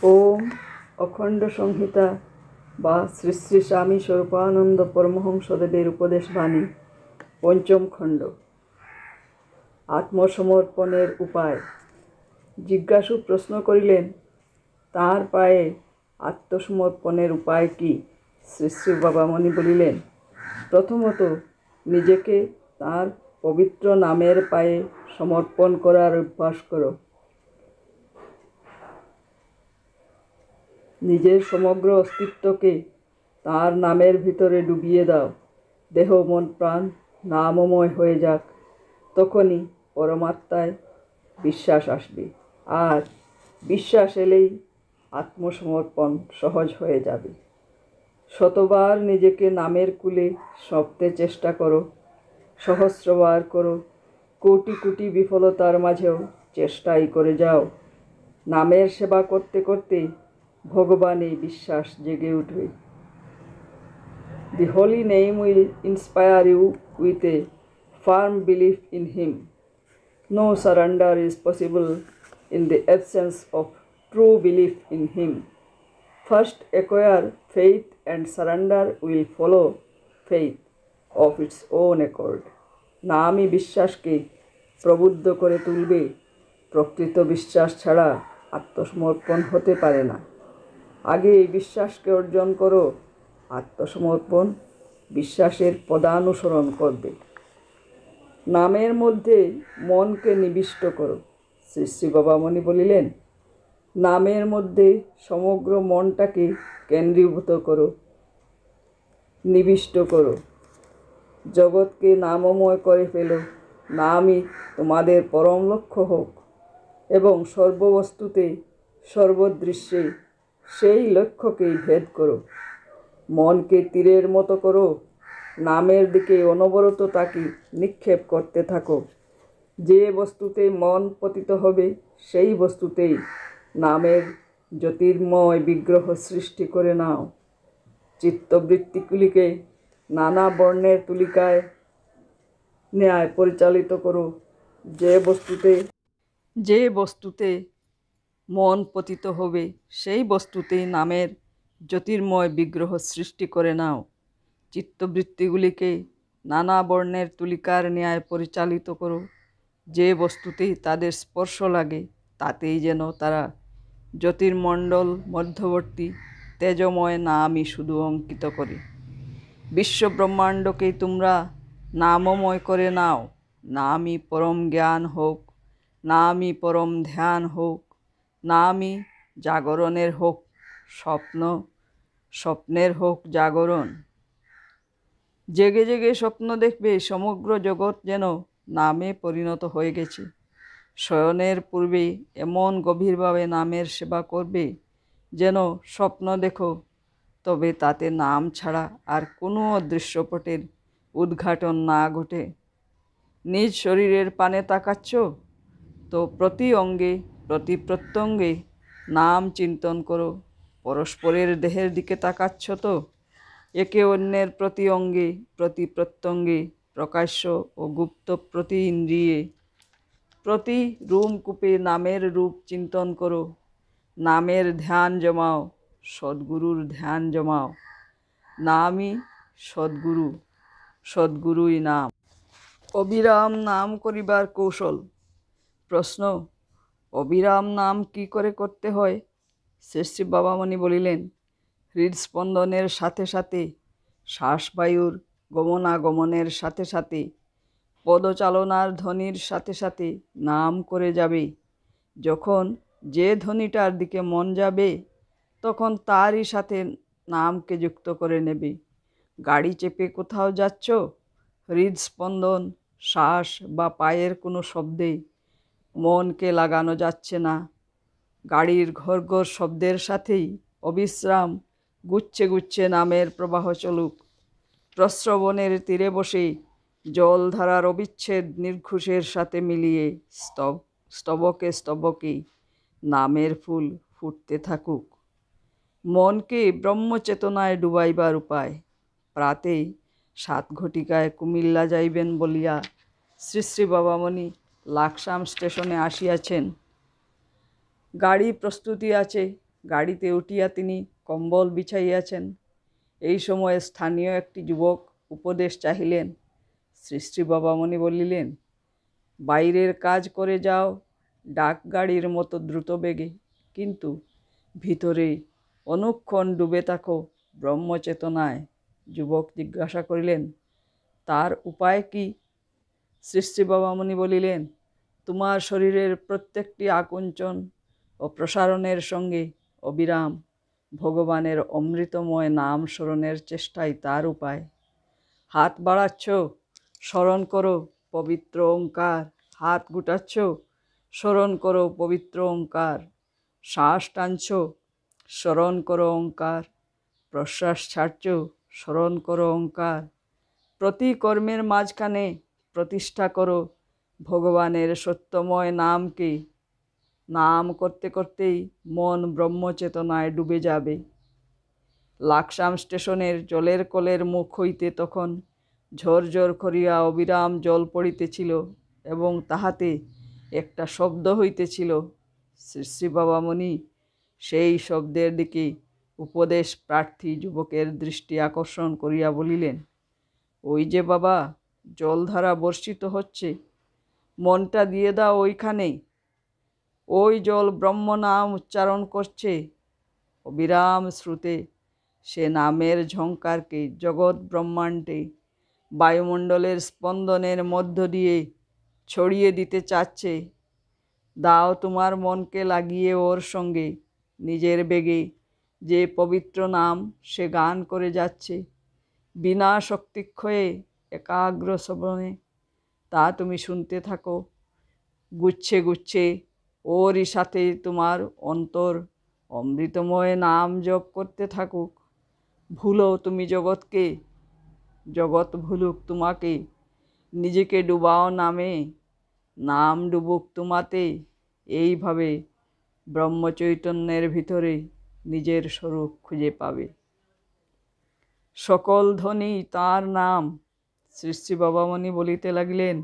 ওম অখণ্ড সংহিতা বা শ্রী শ্রী স্বামী স্বরূপানন্দ পরমহংসদেবের উপদেশ বাণী পঞ্চম খণ্ড। আত্মসমর্পণের উপায়। জিজ্ঞাসু প্রশ্ন করিলেন, তাঁর পায়ে আত্মসমর্পণের উপায় কি? শ্রী শ্রী বাবামণি বলিলেন, প্রথমত নিজেকে তাঁর পবিত্র নামের পায়ে সমর্পণ করার অভ্যাস করো। নিজের সমগ্র অস্তিত্বকে তাঁর নামের ভিতরে ডুবিয়ে দাও। দেহ মন প্রাণ নামময় হয়ে যাক, তখনই পরমাত্মায় বিশ্বাস আসবে। আর বিশ্বাস এলেই আত্মসমর্পণ সহজ হয়ে যাবে। শতবার নিজেকে নামের কূলে সঁপতে চেষ্টা করো, সহস্রবার করো, কোটি কোটি বিফলতার মাঝেও চেষ্টাই করে যাও। নামের সেবা করতে করতে ভগবানে বিশ্বাস জেগে উঠবে। The holy name will inspire you with a firm belief in Him. No surrender is possible in the absence of true belief in Him. First acquire faith and surrender will follow faith of its own accord. নামই বিশ্বাসকে প্রবুদ্ধ করে তুলবে। প্রকৃত বিশ্বাস ছাড়া আত্মসমর্পণ হতে পারে না। আগে এই বিশ্বাসকে অর্জন করো, আত্মসমর্পণ বিশ্বাসের পদানুসরণ করবে। নামের মধ্যে মনকে নিবিষ্ট করো। শ্রী শ্রী বাবামণি বলিলেন, নামের মধ্যে সমগ্র মনটাকে কেন্দ্রীভূত করো, নিবিষ্ট করো। জগৎকে নামময় করে ফেলো। নামই তোমাদের পরম লক্ষ্য হোক এবং সর্ববস্তুতে সর্বদৃশ্যে সেই লক্ষ্যকেই ভেদ করো। মনকে তীরের মতো করো, নামের দিকে অনবরত তাকে নিক্ষেপ করতে থাকো। যে বস্তুতে মন পতিত হবে সেই বস্তুতেই নামের জ্যোতির্ময় বিগ্রহ সৃষ্টি করে নাও। চিত্তবৃত্তিগুলিকে নানা বর্ণের তুলিকায় ন্যায় পরিচালিত করো। যে বস্তুতে মন পতিত হবে সেই বস্তুতেই নামের জ্যোতির্ময় বিগ্রহ সৃষ্টি করে নাও। চিত্তবৃত্তিগুলিকে নানা বর্ণের তুলিকার ন্যায় পরিচালিত করো। যে বস্তুতেই তাদের স্পর্শ লাগে তাতেই যেন তারা জ্যোতির্মণ্ডল মধ্যবর্তী তেজময় নামই শুধু অঙ্কিত করে। বিশ্ব ব্রহ্মাণ্ডকে তোমরা নামময় করে নাও। নামই পরম জ্ঞান হোক, নামই পরম ধ্যান হোক, নামই জাগরণের হোক স্বপ্নের হোক জাগরণ। জেগে জেগে স্বপ্ন দেখবে সমগ্র জগৎ যেন নামে পরিণত হয়ে গেছে। শয়নের পূর্বে এমন গভীরভাবে নামের সেবা করবে যেন স্বপ্ন দেখো, তবে তাতে নাম ছাড়া আর কোনো দৃশ্যপটের উদ্ঘাটন না ঘটে। নিজ শরীরের পানে তাকাচ্ছ তো প্রতি অঙ্গে প্রতি প্রত্যঙ্গে নাম চিন্তন করো। পরস্পরের দেহের দিকে তাকাচ্ছ তো একে অন্যের প্রতি অঙ্গে প্রতি প্রত্যঙ্গে প্রকাশ্য ও গুপ্ত প্রতি ইন্দ্রিয়ে প্রতি রূপকূপে নামের রূপ চিন্তন করো। নামের ধ্যান জমাও, সদ্গুরুর ধ্যান জমাও। নামই সদ্গুরু, সদ্গুরুই নাম। অবিরাম নাম করিবার কৌশল। প্রশ্ন, অবিরাম নাম কি করে করতে হয়? শ্রী শ্রী বাবামণি বলিলেন, হৃদস্পন্দনের সাথে সাথে, শ্বাসবায়ুর গমনাগমনের সাথে সাথে, পদচালনার ধ্বনির সাথে সাথে নাম করে যাবে। যখন যে ধ্বনিটার দিকে মন যাবে তখন তারই সাথে নামকে যুক্ত করে নেবে। গাড়ি চেপে কোথাও যাচ্ছ, হৃদস্পন্দন, শ্বাস বা পায়ের কোনো শব্দে মনকে লাগানো যাচ্ছে না। গাড়ির ঘর শব্দের সাথেই অবিশ্রাম গুচ্ছে গুচ্ছে নামের প্রবাহ চলুক। প্রস্রবণের তীরে বসে জলধারার অবিচ্ছেদ নির্ঘুষের সাথে মিলিয়ে স্তবকে স্তবকে নামের ফুল ফুটতে থাকুক। মনকে ব্রহ্মচেতনায় ডুবাইবার উপায়। প্রাতেই 7 ঘটিকায় কুমিল্লা যাইবেন বলিয়া শ্রী শ্রী বাবামণি লাকসাম স্টেশনে আসিয়াছেন। গাড়ি প্রস্তুতি আছে, গাড়িতে উঠিয়া তিনি কম্বল বিছাইয়াছেন। এই সময়ে স্থানীয় একটি যুবক উপদেশ চাহিলেন। শ্রী শ্রী বাবামণি বলিলেন, বাইরের কাজ করে যাও ডাক গাড়ির মতো দ্রুত বেগে, কিন্তু ভিতরে অনুক্ষণ ডুবে থাকো ব্রহ্মচেতনায়। যুবক জিজ্ঞাসা করিলেন, তার উপায় কি? শ্রী শ্রী বাবামণি বলিলেন, তোমার শরীরের প্রত্যেকটি আকুঞ্চন ও প্রসারণের সঙ্গে অবিরাম ভগবানের অমৃতময় নাম স্মরণের চেষ্টাই তার উপায়। হাত বাড়াচ্ছ, স্মরণ করো পবিত্র ওঙ্কার। হাত গুটাচ্ছ, স্মরণ করো পবিত্র ওঙ্কার। শ্বাস টানছ, স্মরণ করো ওঙ্কার। প্রশ্বাস ছাড়ছ, স্মরণ করো ওঙ্কার। প্রতি কর্মের মাঝখানে প্রতিষ্ঠা করো ভগবানের সত্যময় নামকে। নাম করতে করতেই মন ব্রহ্মচেতনায় ডুবে যাবে। লাকসাম স্টেশনের জলের কলের মুখ হইতে তখন ঝরঝর করিয়া অবিরাম জল পড়িতেছিল এবং তাহাতে একটা শব্দ হইতেছিল। শ্রী শ্রী বাবামণি সেই শব্দের দিকে উপদেশ প্রার্থী যুবকের দৃষ্টি আকর্ষণ করিয়া বলিলেন, ওই যে বাবা, জলধারা বর্ষিত হচ্ছে, মনটা দিয়ে দাও ওইখানে। ওই জল ব্রহ্ম নাম উচ্চারণ করছে অবিরাম শ্রুতে। সে নামের ঝঙ্কারকে জগৎ ব্রহ্মাণ্ডে বায়ুমণ্ডলের স্পন্দনের মধ্য দিয়ে ছড়িয়ে দিতে চাচ্ছে। দাও তোমার মনকে লাগিয়ে ওর সঙ্গে। নিজের বেগে যে পবিত্র নাম সে গান করে যাচ্ছে বিনা শক্তিক্ষয়ে একাগ্র শ্রবণে, তা তুমি শুনতে থাকো। গুচ্ছে গুচ্ছে ওরই সাথে তোমার অন্তর অমৃতময় নাম জপ করতে থাকুক। ভুলো তুমি জগৎকে, জগৎ ভুলুক তোমাকে। নিজেকে ডুবাও নামে, নাম ডুবুক তোমাতে। এইভাবে ব্রহ্মচৈতন্যের ভিতরে নিজের স্বরূপ খুঁজে পাবে। সকল ধ্বনি তাঁর নাম। শ্রী শ্রী বাবামণি বলিতে লাগিলেন,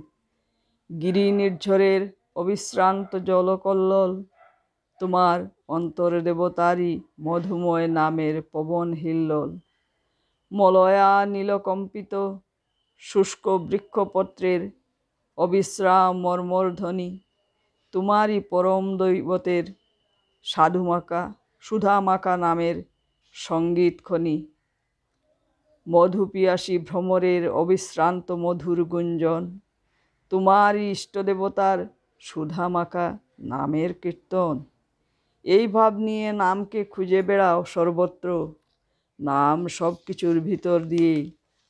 গিরি নির্ঝরের অবিশ্রান্ত জলকল্লোল তোমার অন্তর দেবতারই মধুময় নামের পবন হিল্লোল। মলয়া নীলকম্পিত শুষ্ক বৃক্ষপত্রের অবিশ্রাম মর্মরধ্বনি তোমারই পরম দৈবতের সাধুমাকা সুধামাকা নামের সঙ্গীত খনি। মধুপিয়াসী ভ্রমরের অবিশ্রান্ত মধুর গুঞ্জন তোমারই ইষ্টদেবতার সুধামাকা নামের কীর্তন। এই ভাব নিয়ে নামকে খুঁজে বেড়াও সর্বত্র। নাম সব কিছুর ভিতর দিয়ে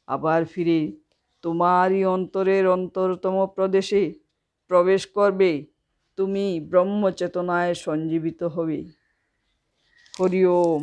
আবার ফিরে তোমারই অন্তরের অন্তরতম প্রদেশে প্রবেশ করবে। তুমি ব্রহ্মচেতনায় সঞ্জীবিত হবে। হরি ওম।